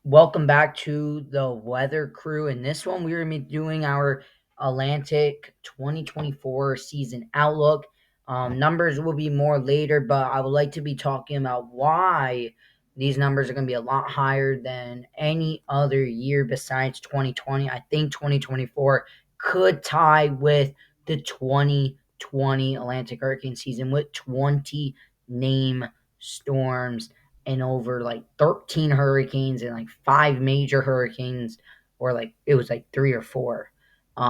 Welcome back to the Weather Crew. In this one, we're going to be doing our Atlantic 2024 season outlook. Numbers will be more later, but I would like to be talking about why these numbers are going to be a lot higher than any other year besides 2020. I think 2024 could tie with the 2020 Atlantic hurricane season with 20 name storms and over like 13 hurricanes and like five major hurricanes, or like it was like three or four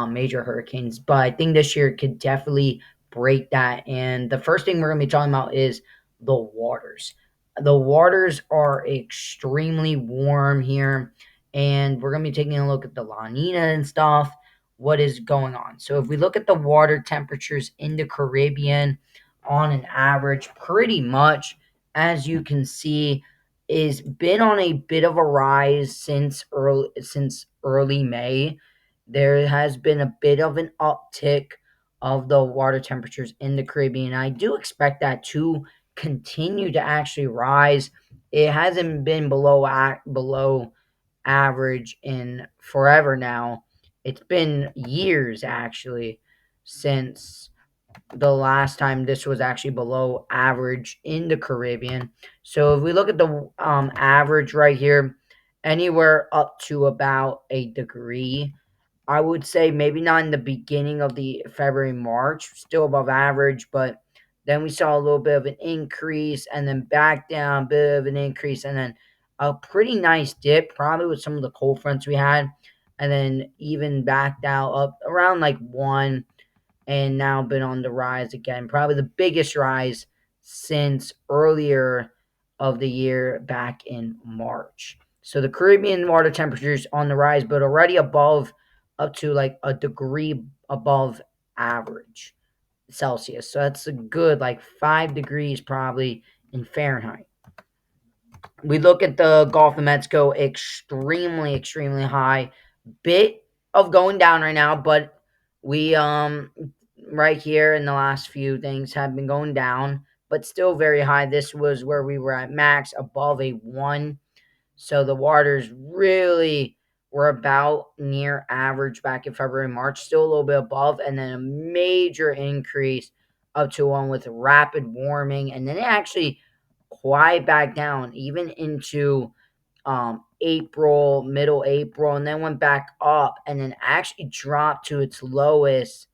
major hurricanes. But I think this year could definitely break that. And the first thing we're going to be talking about is the waters. The waters are extremely warm here, and we're going to be taking a look at the La Nina and stuff. What is going on? So, if we look at the water temperatures in the Caribbean on an average, pretty much as you can see, is been on a bit of a rise since early May. There has been a bit of an uptick of the water temperatures in the Caribbean. I do expect that to continue to actually rise. It hasn't been below average in forever now. It's been years actually since the last time this was actually below average in the Caribbean. So if we look at the average right here, anywhere up to about a degree. I would say maybe not in the beginning of the February, March, still above average, but then we saw a little bit of an increase and then back down, bit of an increase, and then a pretty nice dip, probably with some of the cold fronts we had, and then even back down up around like one, and now been on the rise again. Probably the biggest rise since earlier of the year back in March. So the Caribbean water temperatures on the rise, but already above up to like a degree above average Celsius. So that's a good like 5 degrees probably in Fahrenheit. We look at the Gulf of Mexico, extremely high. Bit of going down right now, but we right here in the last few things have been going down, but still very high. This was where we were at max above a 1. So the waters really were about near average back in February, March, still a little bit above, and then a major increase up to 1 with rapid warming, and then it actually quiet back down even into April, middle April, and then went back up and then actually dropped to its lowest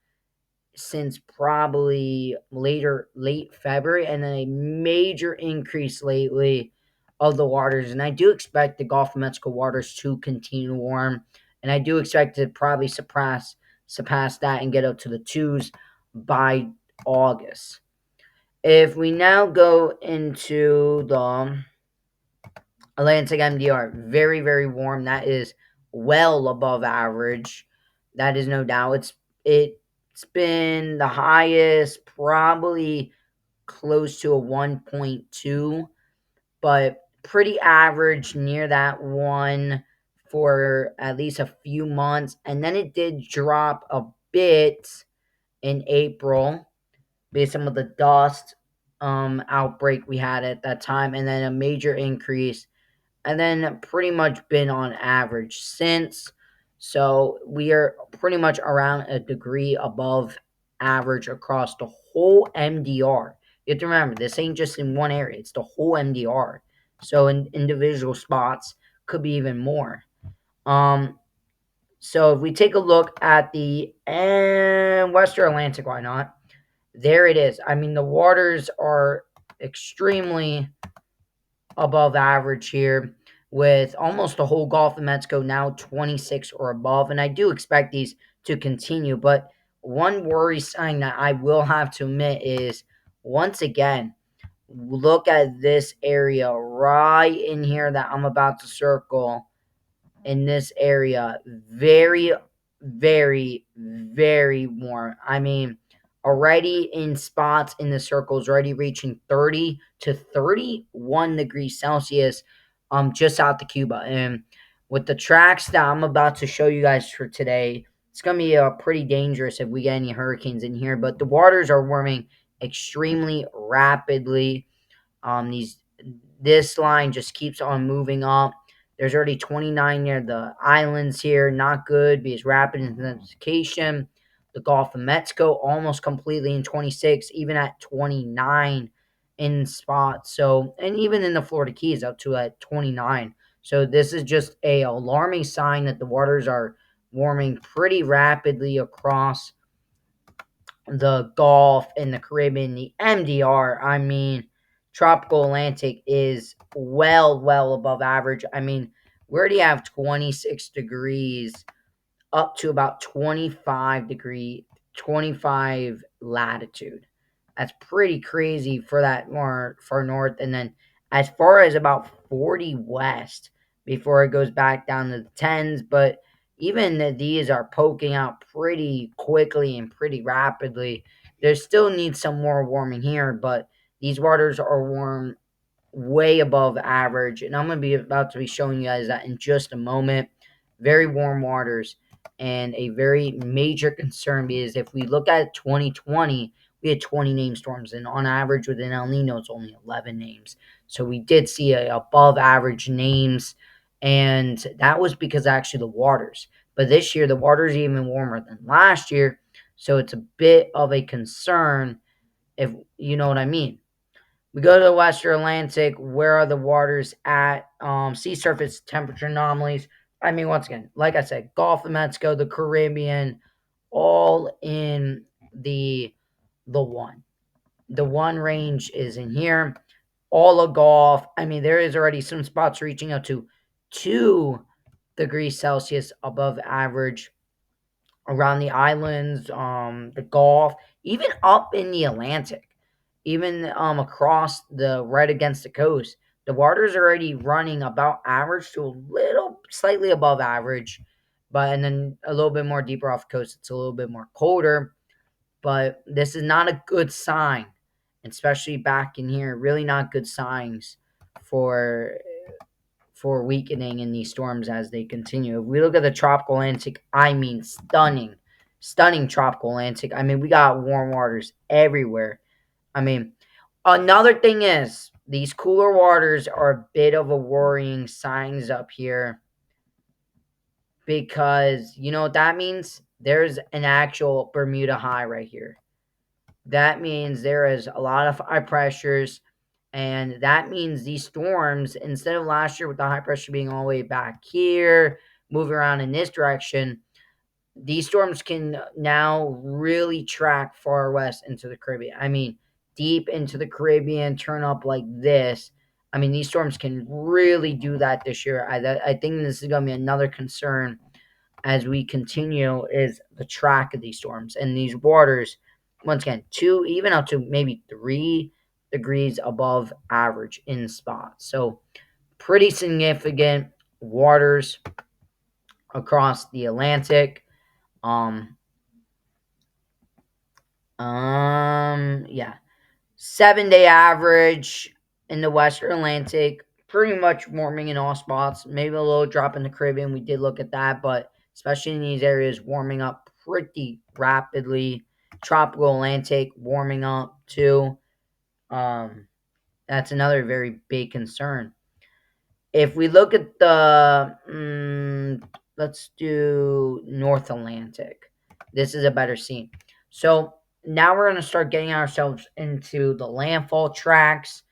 since probably late February, and then a major increase lately of the waters. And I do expect the Gulf of Mexico waters to continue warm, and I do expect to probably surpass that and get up to the twos by August. If we now go into the Atlantic MDR, very warm. That is well above average. That is no doubt. It's been the highest, probably close to a 1.2, but pretty average near that one for at least a few months. And then it did drop a bit in April based on the dust outbreak we had at that time, and then a major increase, and then pretty much been on average since. So we are pretty much around a degree above average across the whole MDR. You have to remember, this ain't just in one area, it's the whole MDR. So in individual spots could be even more. So if we take a look at the Western Atlantic, why not? There it is. I mean, the waters are extremely above average here, with almost the whole Gulf of Mexico now 26 or above. And I do expect these to continue. But one worry sign that I will have to admit is, once again, look at this area right in here that I'm about to circle. In this area, very warm. I mean, already in spots in the circles, already reaching 30 to 31 degrees Celsius, just out to Cuba. And with the tracks that I'm about to show you guys for today, it's gonna be pretty dangerous if we get any hurricanes in here. But the waters are warming extremely rapidly. These This line just keeps on moving up. There's already 29 near the islands here. Not good because rapid intensification. The Gulf of Mexico almost completely in 26, even at 29 in spots. So, and even in the Florida Keys up to at 29. So this is just a alarming sign that the waters are warming pretty rapidly across the Gulf and the Caribbean, the MDR. I mean, tropical Atlantic is well above average. I mean, we already have 26 degrees up to about 25 latitude. That's pretty crazy for that more far north. And then as far as about 40 west before it goes back down to the tens. But even these are poking out pretty quickly and pretty rapidly. There still needs some more warming here, but these waters are warm way above average. And I'm going to be about to be showing you guys that in just a moment. Very warm waters and a very major concern because if we look at 2020, we had 20 name storms, and on average with an El Nino, it's only 11 names. So we did see above average names, and that was because actually the waters. But this year, the water's even warmer than last year, so it's a bit of a concern if you know what I mean. We go to the Western Atlantic. Where are the waters at? Sea surface temperature anomalies. I mean, once again, like I said, Gulf of Mexico, the Caribbean, all in the one. The one range is in here. All of Gulf. I mean, there is already some spots reaching up to 2 degrees Celsius above average around the islands, the Gulf, even up in the Atlantic, even across the right against the coast. The water's already running about average to a little slightly above average, but and then a little bit more deeper off the coast, it's a little bit more colder. But this is not a good sign, especially back in here. Really not good signs for weakening in these storms as they continue. If we look at the tropical Atlantic, I mean stunning tropical Atlantic. I mean, we got warm waters everywhere. I mean, another thing is these cooler waters are a bit of a worrying signs up here because you know what that means? There's an actual Bermuda high right here. That means there is a lot of high pressures, and that means these storms, instead of last year with the high pressure being all the way back here, moving around in this direction, these storms can now really track far west into the Caribbean. I mean, deep into the Caribbean, turn up like this. I mean, these storms can really do that this year. I think this is going to be another concern as we continue is the track of these storms and these waters. Once again, 2, even up to maybe 3 degrees above average in spots. So pretty significant waters across the Atlantic. Um, yeah, 7-day average in the Western Atlantic, pretty much warming in all spots. Maybe a little drop in the Caribbean. We did look at that, but especially in these areas, warming up pretty rapidly. Tropical Atlantic warming up too. Um, that's another very big concern. If we look at the, let's do North Atlantic. This is a better scene. So now we're going to start getting ourselves into the landfall tracks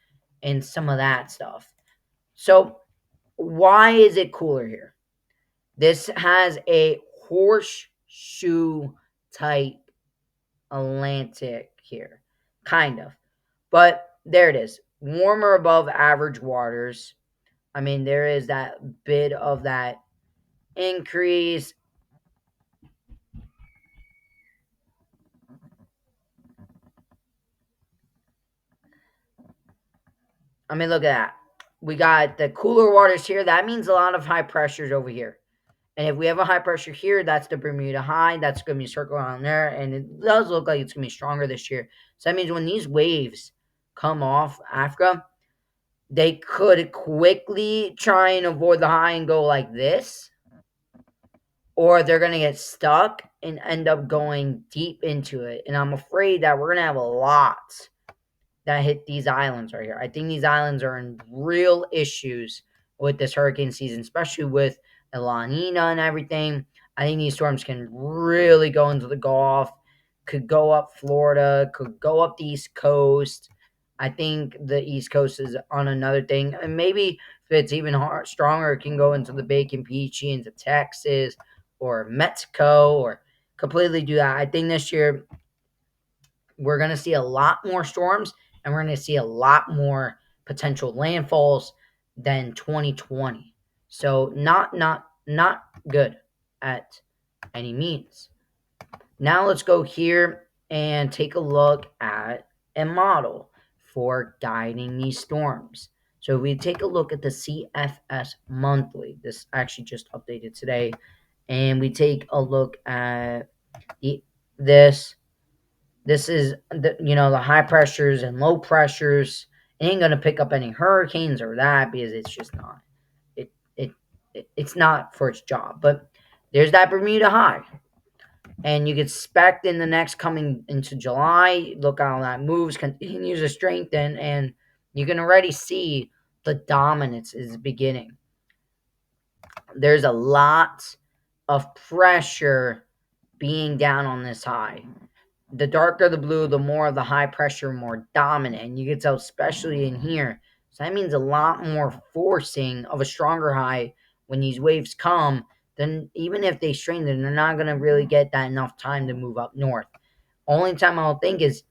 and some of that stuff. So why is it cooler here? This has a horseshoe type Atlantic here, kind of. But there it is. Warmer above average waters. I mean, there is that bit of that increase. I mean, look at that. We got the cooler waters here. That means a lot of high pressures over here. And if we have a high pressure here, that's the Bermuda high. That's going to be circling on there. And it does look like it's going to be stronger this year. So that means when these waves come off Africa, they could quickly try and avoid the high and go like this. Or they're going to get stuck and end up going deep into it. And I'm afraid that we're going to have a lot that hit these islands right here. I think these islands are in real issues with this hurricane season, especially with the La Nina and everything. I think these storms can really go into the Gulf, could go up Florida, could go up the East Coast. I think the East Coast is on another thing. And maybe if it's even stronger, it can go into the Bay Campeche, into Texas or Mexico, or completely do that. I think this year we're going to see a lot more storms, and we're going to see a lot more potential landfalls than 2020. So not good at any means. Now let's go here and take a look at a model for guiding these storms. So we take a look at the CFS monthly. This actually just updated today, and we take a look at the this this is the high pressures and low pressures. It ain't gonna pick up any hurricanes or that, because it's just not. It it, it's not for its job. But there's that Bermuda high, and you can expect in the next coming into July. Look how that moves, continues to strengthen, and you can already see the dominance is beginning. There's a lot of pressure being down on this high. The darker the blue, the more the high pressure, more dominant. And you can tell, especially in here. So that means a lot more forcing of a stronger high when these waves come. Then even if they strengthen, they're not going to really get that enough time to move up north. Only time I'll think is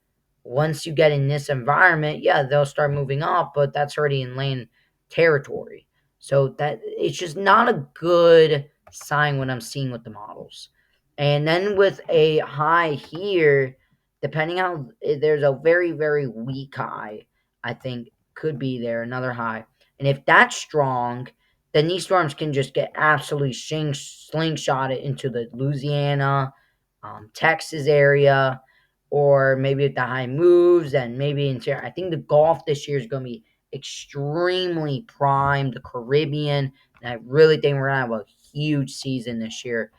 once you get in this environment, yeah, they'll start moving up, but that's already in land territory. So that it's just not a good sign what I'm seeing with the models. And then with a high here, depending how there's a very, very weak high, I think could be there, another high. And if that's strong, then these storms can just get absolutely slingshotted into the Louisiana, Texas area, or maybe if the high moves, and maybe into, I think the Gulf this year is going to be extremely prime, the Caribbean, and I really think we're going to have a huge season this year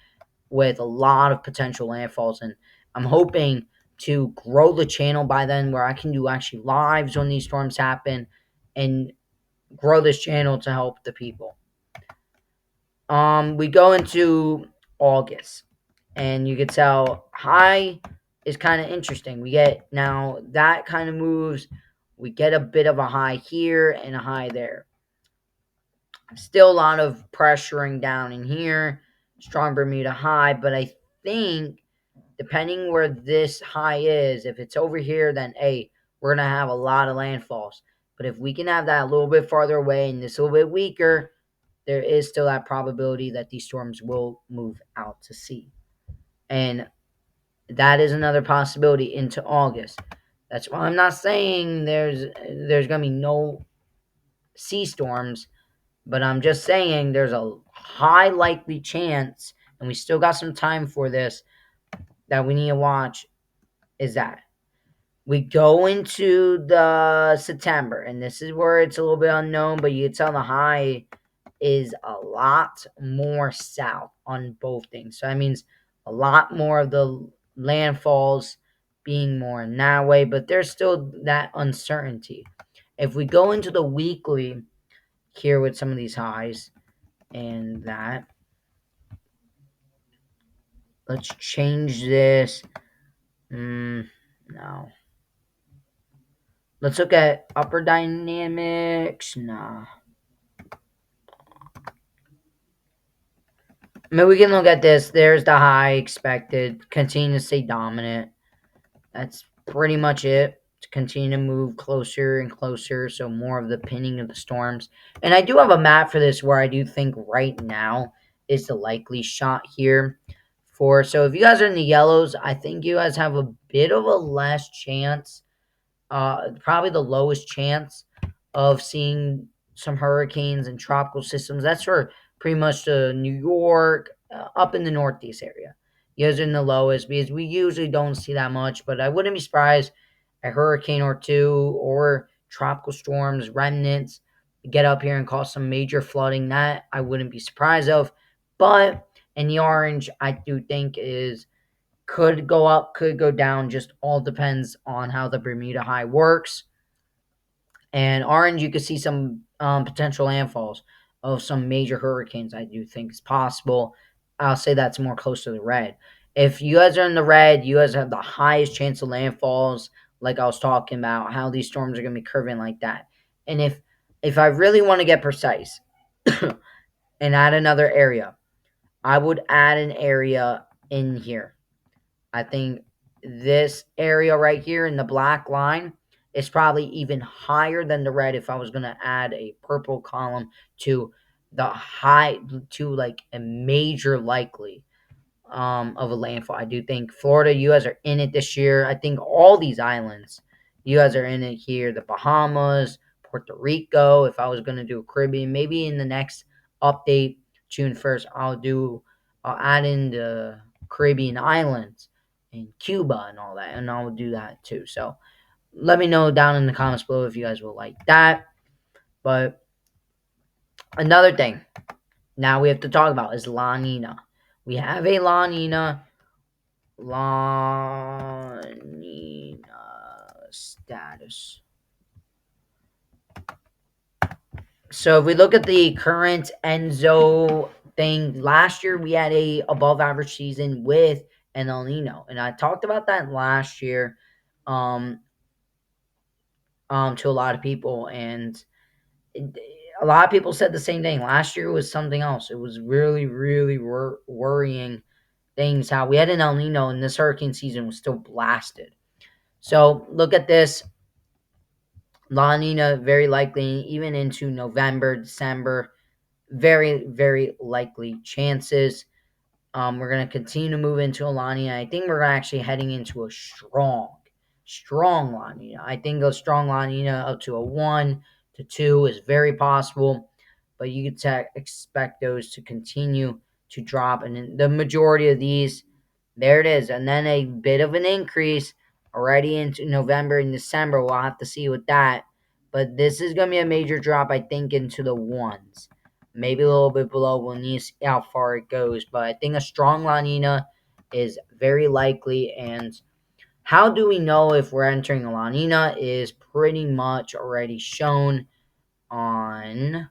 with a lot of potential landfalls. And I'm hoping to grow the channel by then where I can do actually lives when these storms happen and grow this channel to help the people. We go into August, and you can tell high is kind of interesting. We get now that kind of moves. We get a bit of a high here and a high there. Still a lot of pressuring down in here. Strong Bermuda high, but I think depending where this high is, if it's over here, then hey, we're gonna have a lot of landfalls. But if we can have that a little bit farther away and this a little bit weaker, there is still that probability that these storms will move out to sea. And that is another possibility into August. That's why I'm not saying there's gonna be no sea storms, but I'm just saying there's a high likely chance, and we still got some time for this, that we need to watch, is that we go into the September, and this is where it's a little bit unknown, but you can tell the high is a lot more south on both things. So that means a lot more of the landfalls being more in that way, but there's still that uncertainty. If we go into the weekly here with some of these highs and that, let's change this. No. Let's look at upper dynamics. Nah. I mean, we can look at this. There's the high expected. Continue to stay dominant. That's pretty much it. To continue to move closer and closer. So more of the pinning of the storms. And I do have a map for this where I do think right now is the likely shot here. So if you guys are in the yellows, I think you guys have a bit of a less chance, probably the lowest chance of seeing some hurricanes and tropical systems. That's for pretty much the New York, up in the Northeast area. You guys are in the lowest because we usually don't see that much, but I wouldn't be surprised a hurricane or two or tropical storms, remnants, get up here and cause some major flooding. That I wouldn't be surprised of. But in the orange, I do think is could go up, could go down, just all depends on how the Bermuda High works. And orange, you could see some potential landfalls. of some major hurricanes I do think is possible. I'll say that's more close to the red. If you guys are in the red, you guys have the highest chance of landfalls, like I was talking about, how these storms are going to be curving like that. And if I really want to get precise and add another area, I would add an area in here. I think this area right here in the black line is probably even higher than the red if I was going to add a purple column to the high to like a major likely of a landfall. I do think Florida, you guys are in it this year. I think all these islands, you guys are in it here. The Bahamas, Puerto Rico. If I was going to do a Caribbean, maybe in the next update, June 1st, I'll add in the Caribbean islands and Cuba and all that, and I'll do that too. So let me know down in the comments below if you guys will like that. But another thing now we have to talk about is La Nina. We have a La Nina status. So if we look at the current Enzo thing, last year we had a above average season with an El Nino, and I talked about that last year, um, to a lot of people, and a lot of people said the same thing. Last year was something else. It was really, really worrying things how we had an El Nino and this hurricane season was still blasted. So look at this. La Nina very likely even into November, December. Very, very likely chances. We're going to continue to move into a La Nina. I think we're actually heading into a strong La Nina. I think a strong La Nina up to a 1 to 2 is very possible, but you could expect those to continue to drop. And the majority of these, there it is. And then a bit of an increase already into November and December. We'll have to see with that. But this is going to be a major drop, I think, into the ones. Maybe a little bit below. We'll need to see how far it goes. But I think a strong La Nina is very likely. And how do we know if we're entering a La Nina is pretty much already shown on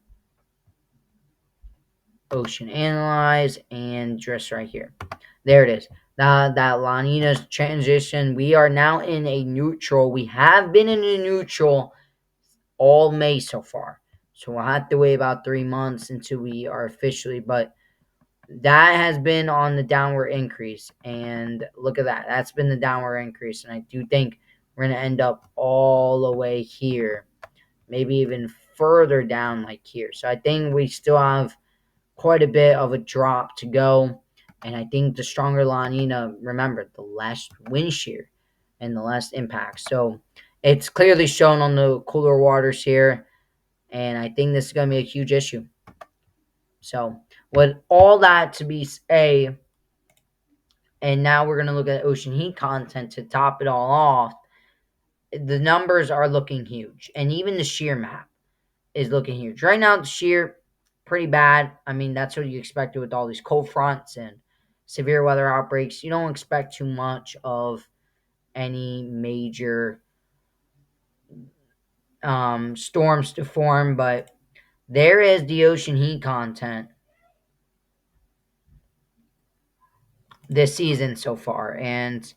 Ocean Analyze and just right here. There it is. That La Nina's transition. We are now in a neutral. We have been in a neutral all May so far. So we'll have to wait about 3 months until we are officially, but that has been on the downward increase. And look at that. That's been the downward increase. And I do think we're going to end up all the way here, maybe even further down like here. So I think we still have quite a bit of a drop to go. And I think the stronger La Nina, remember, the less wind shear and the less impact. So it's clearly shown on the cooler waters here. And I think this is going to be a huge issue. So with all that to be a, and now we're going to look at ocean heat content to top it all off. The numbers are looking huge. And even the shear map is looking huge. Right now, the shear, pretty bad. I mean, that's what you expected with all these cold fronts and severe weather outbreaks. You don't expect too much of any major storms to form, but there is the ocean heat content this season so far. And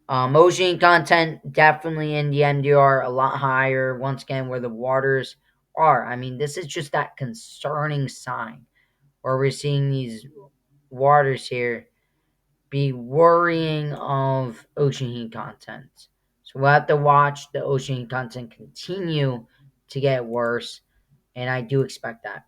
ocean heat content definitely in the MDR a lot higher, once again, where the waters are. I mean, this is just that concerning sign where we're seeing these waters here be worrying of ocean heat content. So we'll have to watch the ocean heat content continue to get worse, and I do expect that.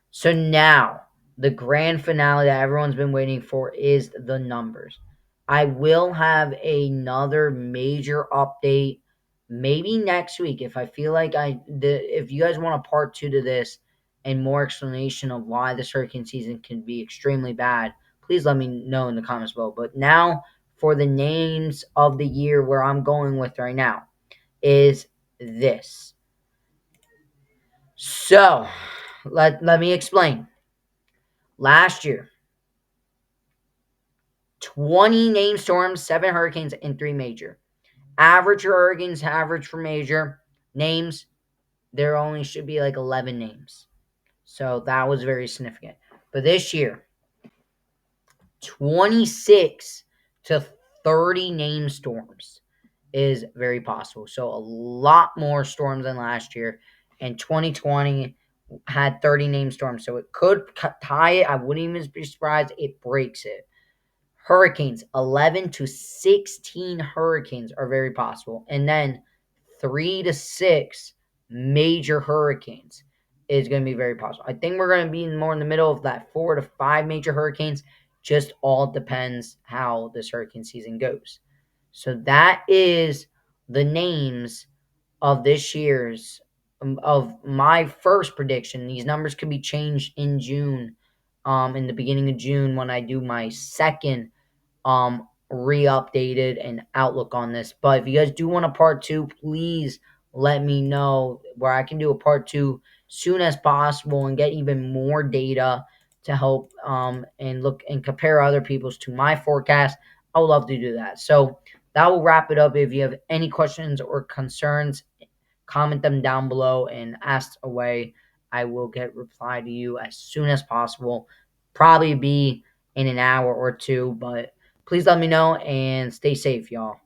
So now, the grand finale that everyone's been waiting for is the numbers. I will have another major update maybe next week if I feel like if you guys want a part 2 to this and more explanation of why this hurricane season can be extremely bad, please let me know in the comments below. But now for the names of the year where I'm going with right now is this. So, let me explain. Last year, 20 named storms, 7 hurricanes, and 3 major. Average hurricanes, average for major. Names, there only should be like 11 names. So that was very significant. But this year, 26 to 30 name storms is very possible. So a lot more storms than last year. And 2020 had 30 name storms. So it could tie it. I wouldn't even be surprised it breaks it. Hurricanes, 11 to 16 hurricanes are very possible. And then 3 to 6 major hurricanes is going to be very possible. I think we're going to be more in the middle of that 4 to 5 major hurricanes. Just all depends how this hurricane season goes. So that is the names of this year's of my first prediction. These numbers could be changed in June, in the beginning of June when I do my second re-updated and outlook on this. But if you guys do want a part two, please let me know where I can do a part two soon as possible and get even more data to help and look and compare other people's to my forecast. I would love to do that. So that will wrap it up. If you have any questions or concerns, comment them down below and ask away. I will get reply to you as soon as possible. Probably be in an hour or two, but please let me know and stay safe, y'all.